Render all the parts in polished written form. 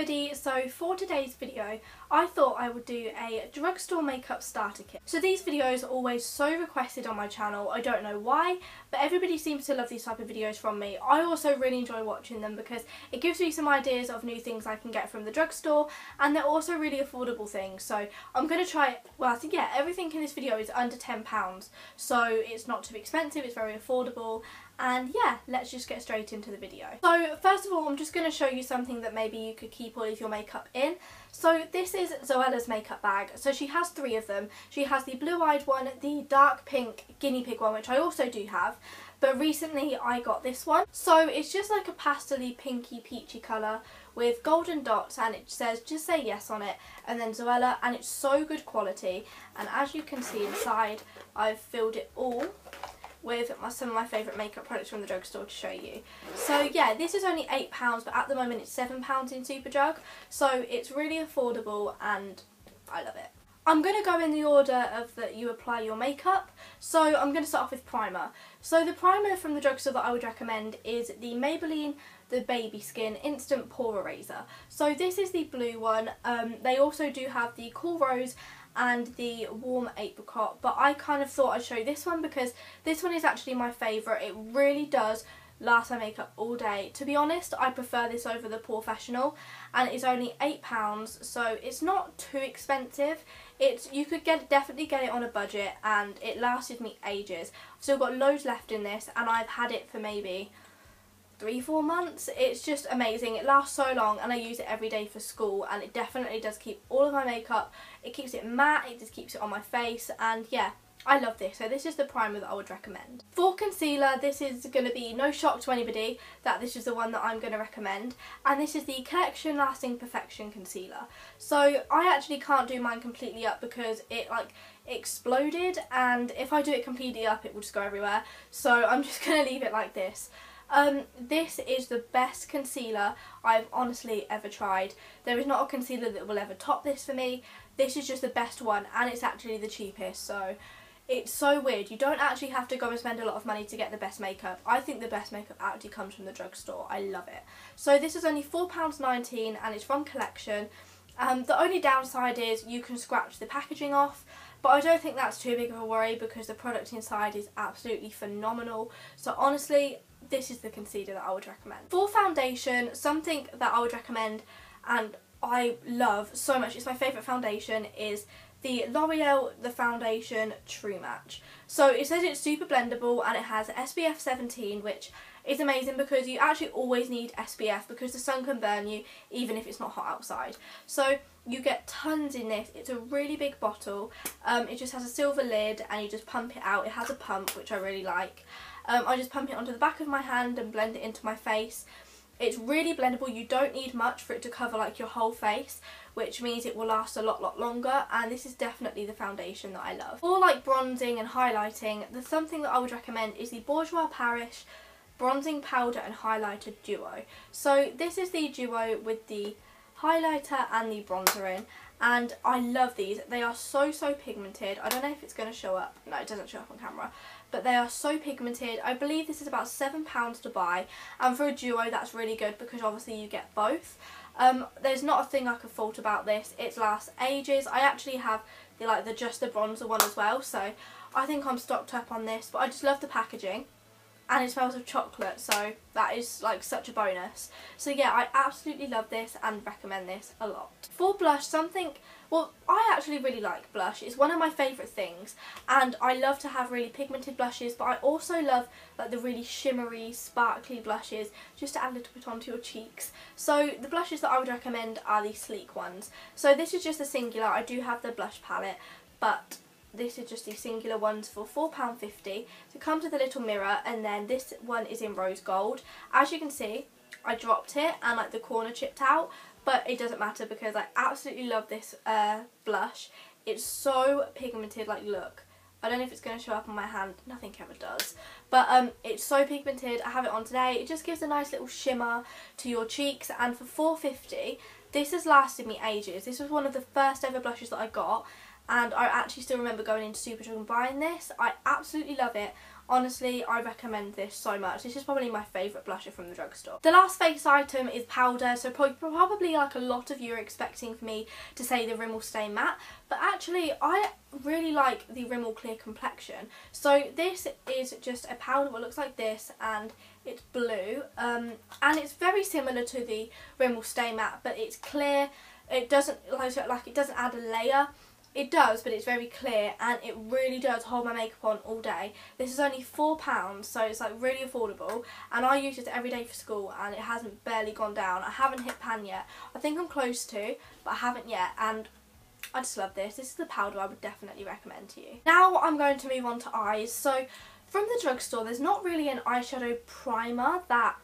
everybody, so for today's video I thought I would do a drugstore makeup starter kit. So these videos are always so requested on my channel, I don't know why, but everybody seems to love these type of videos from me. I also really enjoy watching them because it gives me some ideas of new things I can get from the drugstore, and they're also really affordable things. So I'm going to try, well I think yeah, everything in this video is under £10, so it's not too expensive, it's very affordable. And yeah, let's just get straight into the video. So first of all, I'm just going to show you something that maybe you could keep all of your makeup in. So this is Zoella's makeup bag. So she has 3 of them. She has the blue-eyed one, the dark pink guinea pig one, which I also do have. But recently I got this one. So it's just like a pastel-y, pinky, peachy colour with golden dots, and it says just say yes on it, and then Zoella, and it's so good quality. And as you can see inside, I've filled it all with some of my favourite makeup products from the drugstore to show you. So yeah, this is only £8, but at the moment it's £7 in Superdrug, so it's really affordable and I love it. I'm going to go in the order of that you apply your makeup. So I'm going to start off with primer. So the primer from the drugstore that I would recommend is the Maybelline the Baby Skin Instant Pore Eraser. So this is the blue one. They also do have the Cool Rose and the Warm Apricot, but I kind of thought I'd show you this one because this one is actually my favourite. It really does last my makeup all day. To be honest, I prefer this over the Professional, and it's only £8, so it's not too expensive. You could definitely get it on a budget, and it lasted me ages. I've still got loads left in this, and I've had it for maybe 3-4 months. It's just amazing. It lasts so long, and I use it every day for school, and it definitely does keep all of my makeup. It keeps it matte, it just keeps it on my face, and yeah, I love this. So this is the primer that I would recommend. For concealer, this is going to be no shock to anybody that this is the one that I'm going to recommend, and this is the Collection Lasting Perfection Concealer. So I actually can't do mine completely up because it like exploded, and if I do it completely up it will just go everywhere, so I'm just going to leave it like this. This is the best concealer I've honestly ever tried. There is not a concealer that will ever top this for me. This is just the best one, and it's actually the cheapest, so it's so weird. You don't actually have to go and spend a lot of money to get the best makeup. I think the best makeup actually comes from the drugstore. I love it. So this is only £4.19 and it's from Collection. The only downside is you can scratch the packaging off, but I don't think that's too big of a worry because the product inside is absolutely phenomenal. So honestly, this is the concealer that I would recommend. For foundation, something that I would recommend and I love so much, it's my favourite foundation, is the L'Oreal The Foundation True Match. So it says it's super blendable and it has SPF 17, which is amazing because you actually always need SPF because the sun can burn you even if it's not hot outside. So you get tons in this. It's a really big bottle. It just has a silver lid and you just pump it out. It has a pump, which I really like. I just pump it onto the back of my hand and blend it into my face. It's really blendable. You don't need much for it to cover like your whole face, which means it will last a lot longer, and this is definitely the foundation that I love. For like bronzing and highlighting, the something that I would recommend is the Bourjois Paris Bronzing Powder and Highlighter Duo. So this is the duo with the highlighter and the bronzer in, and I love these. They are so pigmented. I don't know if it's going to show up. No, it doesn't show up on camera, but they are so pigmented. I believe this is about £7 to buy, and for a duo that's really good because obviously you get both. There's not a thing I could fault about this. It lasts ages. I actually have the just the bronzer one as well, so I think I'm stocked up on this, but I just love the packaging. And it smells of chocolate, so that is like such a bonus. So yeah, I absolutely love this and recommend this a lot. For blush, well, I actually really like blush. It's one of my favourite things, and I love to have really pigmented blushes, but I also love like the really shimmery, sparkly blushes just to add a little bit onto your cheeks. So the blushes that I would recommend are the sleek ones. So this is just a singular. I do have the blush palette, but this is just the singular ones for £4.50. So it comes with a little mirror, and then this one is in rose gold. As you can see, I dropped it and like the corner chipped out, but it doesn't matter because I absolutely love this blush. It's so pigmented, like look. I don't know if it's going to show up on my hand, nothing ever does. But it's so pigmented. I have it on today. It just gives a nice little shimmer to your cheeks, and for £4.50, this has lasted me ages. This was one of the first ever blushes that I got, and I actually still remember going into Superdrug and buying this. I absolutely love it. Honestly, I recommend this so much. This is probably my favourite blusher from the drugstore. The last face item is powder, so probably like a lot of you are expecting for me to say the Rimmel Stay Matte, but actually I really like the Rimmel Clear Complexion. So this is just a powder that looks like this, and it's blue, and it's very similar to the Rimmel Stay Matte, but it's clear. It doesn't it doesn't add a layer. It does, but it's very clear, and it really does hold my makeup on all day. This is only £4, so it's like really affordable, and I use it every day for school, and it hasn't barely gone down. I haven't hit pan yet. I think I'm close to, but I haven't yet, and I just love this. This is the powder I would definitely recommend to you. Now I'm going to move on to eyes. So from the drugstore, there's not really an eyeshadow primer that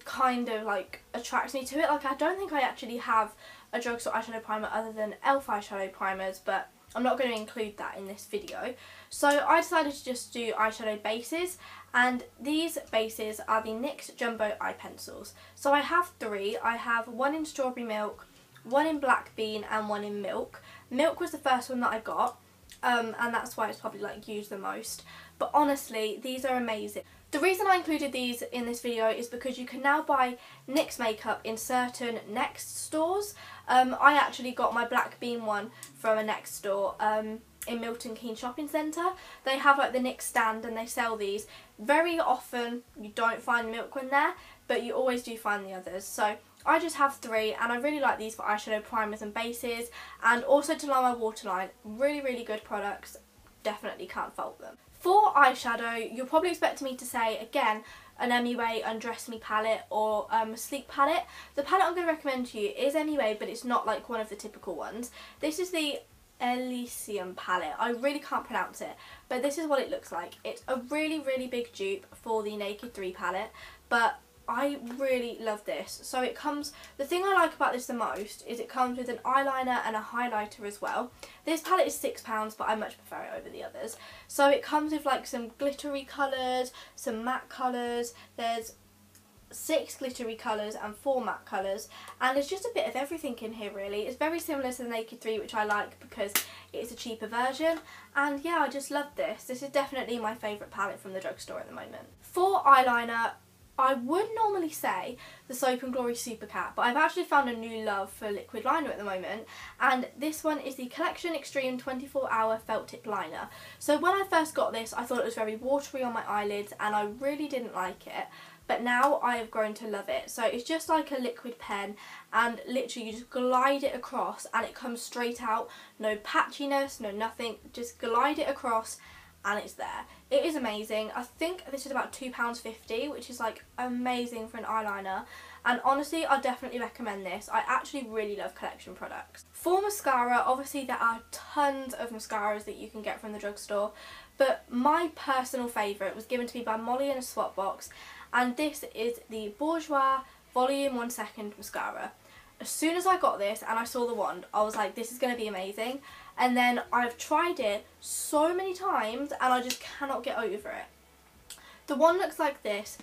kind of like attracts me to it. Like, I don't think I actually have a drugstore eyeshadow primer other than e.l.f. eyeshadow primers, but I'm not going to include that in this video. So I decided to just do eyeshadow bases, and these bases are the NYX Jumbo Eye Pencils. So I have three. I have one in Strawberry Milk, one in Black Bean, and one in Milk. Milk was the first one that I got, and that's why it's probably like used the most. But honestly, these are amazing. The reason I included these in this video is because you can now buy NYX makeup in certain Next stores. I actually got my Black Bean one from a Next store in Milton Keynes Shopping Centre. They have like the NYX stand, and they sell these. Very often you don't find Milk one there, but you always do find the others. So I just have three, and I really like these for eyeshadow primers and bases, and also to line my waterline. Really, really good products. Definitely can't fault them. For eyeshadow, you're probably expecting me to say, again, an MUA Undress Me palette or a Sleek palette. The palette I'm going to recommend to you is MUA, but it's not like one of the typical ones. This is the Elysium palette. I really can't pronounce it, but this is what it looks like. It's a really, really big dupe for the Naked 3 palette, but I really love this. So it comes, the thing I like about this the most is it comes with an eyeliner and a highlighter as well. This palette is £6, but I much prefer it over the others. So it comes with like some glittery colours, some matte colours. There's 6 glittery colours and 4 matte colours, and there's just a bit of everything in here really. It's very similar to the Naked 3, which I like because it's a cheaper version, and yeah, I just love this. This is definitely my favourite palette from the drugstore at the moment. For eyeliner, I would normally say the Soap & Glory Super Cat, but I've actually found a new love for liquid liner at the moment, and this one is the Collection Extreme 24-Hour Felt Tip Liner. So when I first got this, I thought it was very watery on my eyelids, and I really didn't like it, but now I have grown to love it. So it's just like a liquid pen, and literally you just glide it across and it comes straight out. No patchiness, no nothing, just glide it across and it's there. It is amazing. I think this is about £2.50, which is like amazing for an eyeliner, and honestly I definitely recommend this. I actually really love Collection products. For mascara, obviously there are tons of mascaras that you can get from the drugstore, but my personal favourite was given to me by Molly in a swap box, and this is the Bourjois Volume 1 Second Mascara. As soon as I got this and I saw the wand, I was like, this is going to be amazing. And then I've tried it so many times and I just cannot get over it. The wand looks like this,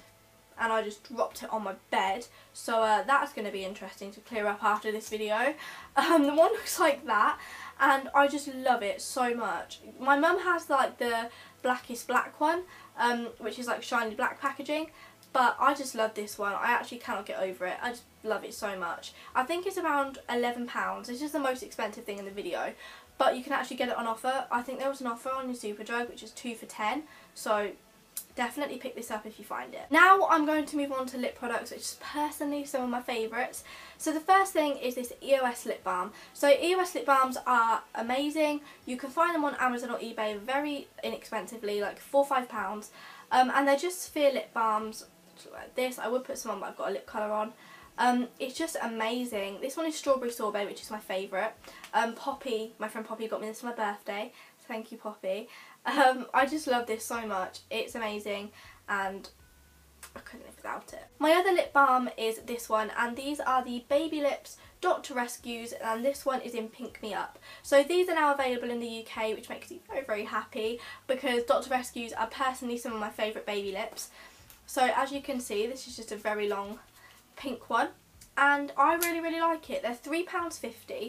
and I just dropped it on my bed, so that's going to be interesting to clear up after this video. The wand looks like that, and I just love it so much. My mum has like the Blackest Black one, which is like shiny black packaging, but I just love this one. I actually cannot get over it. I just love it so much. I think it's around £11. This is the most expensive thing in the video, but you can actually get it on offer. I think there was an offer on your Superdrug, which is 2 for £10, so definitely pick this up if you find it. Now I'm going to move on to lip products, which is personally some of my favourites. So the first thing is this EOS lip balm. So EOS lip balms are amazing. You can find them on Amazon or eBay very inexpensively, like £4 or £5, and they're just sphere lip balms like this. I would put some on, but I've got a lip colour on. It's just amazing. This one is Strawberry Sorbet, which is my favourite. Poppy, my friend Poppy got me this for my birthday. Thank you, Poppy. I just love this so much. It's amazing and I couldn't live without it. My other lip balm is this one, and these are the Baby Lips Dr. Rescues, and this one is in Pink Me Up. So these are now available in the UK, which makes me very, very happy because Dr. Rescues are personally some of my favourite baby lips. So as you can see, this is just a very long pink one, and I really, really like it. They're £3.50,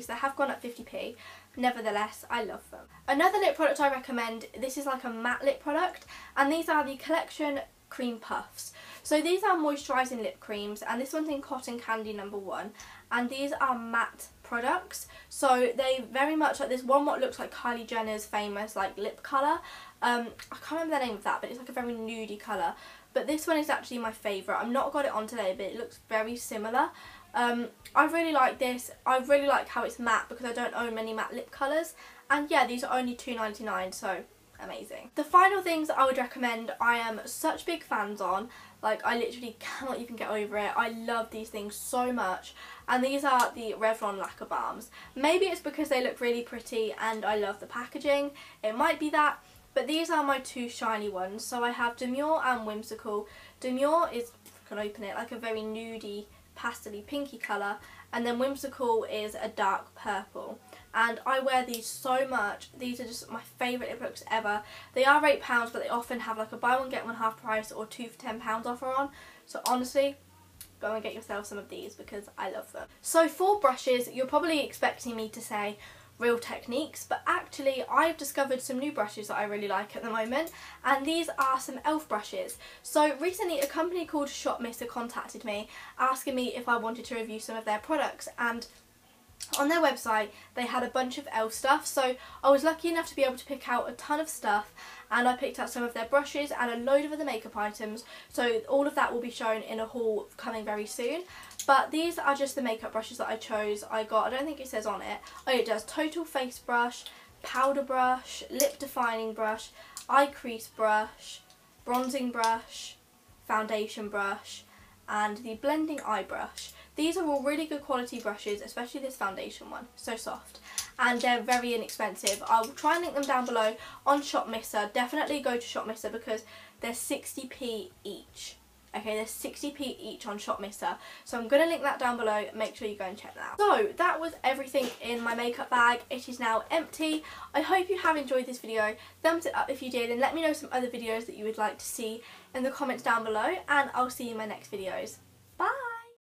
so they have gone up 50p. Nevertheless, I love them. Another lip product I recommend, this is like a matte lip product, and these are the Collection Cream Puffs. So these are moisturising lip creams, and this one's in Cotton Candy #1, and these are matte products. So they very much like this one what looks like Kylie Jenner's famous like lip colour. I can't remember the name of that, but it's like a very nudie colour. But this one is actually my favourite. I've not got it on today, but it looks very similar. I really like this. I really like how it's matte because I don't own many matte lip colours. And yeah, these are only £2.99, so amazing. The final things I would recommend, I am such big fans on. Like, I literally cannot even get over it. I love these things so much. And these are the Revlon Lacquer Balms. Maybe it's because they look really pretty and I love the packaging. It might be that. But these are my two shiny ones. So I have Demure and Whimsical. Demure is, if I can open it, like a very nudie, pastel-y, pinky colour. And then Whimsical is a dark purple. And I wear these so much. These are just my favourite lip products ever. They are £8, but they often have like a buy one get one half price or 2 for £10 offer on. So honestly, go and get yourself some of these because I love them. So for brushes, you're probably expecting me to say Real Techniques, but actually I've discovered some new brushes that I really like at the moment, and these are some e.l.f. brushes. So recently a company called Shop Mister contacted me asking me if I wanted to review some of their products, and on their website they had a bunch of e.l.f. stuff, so I was lucky enough to be able to pick out a ton of stuff, and I picked out some of their brushes and a load of other makeup items, so all of that will be shown in a haul coming very soon. But these are just the makeup brushes that I chose. I don't think it says on it. Oh, it does. Total Face Brush, Powder Brush, Lip Defining Brush, Eye Crease Brush, Bronzing Brush, Foundation Brush, and the Blending Eye Brush. These are all really good quality brushes, especially this foundation one. So soft. And they're very inexpensive. I will try and link them down below on Shop Mister. Definitely go to Shop Mister because they're 60p each. Okay, they're 60p each on Shop Mister. So I'm going to link that down below. Make sure you go and check that out. So that was everything in my makeup bag. It is now empty. I hope you have enjoyed this video. Thumbs it up if you did, and let me know some other videos that you would like to see in the comments down below. And I'll see you in my next videos.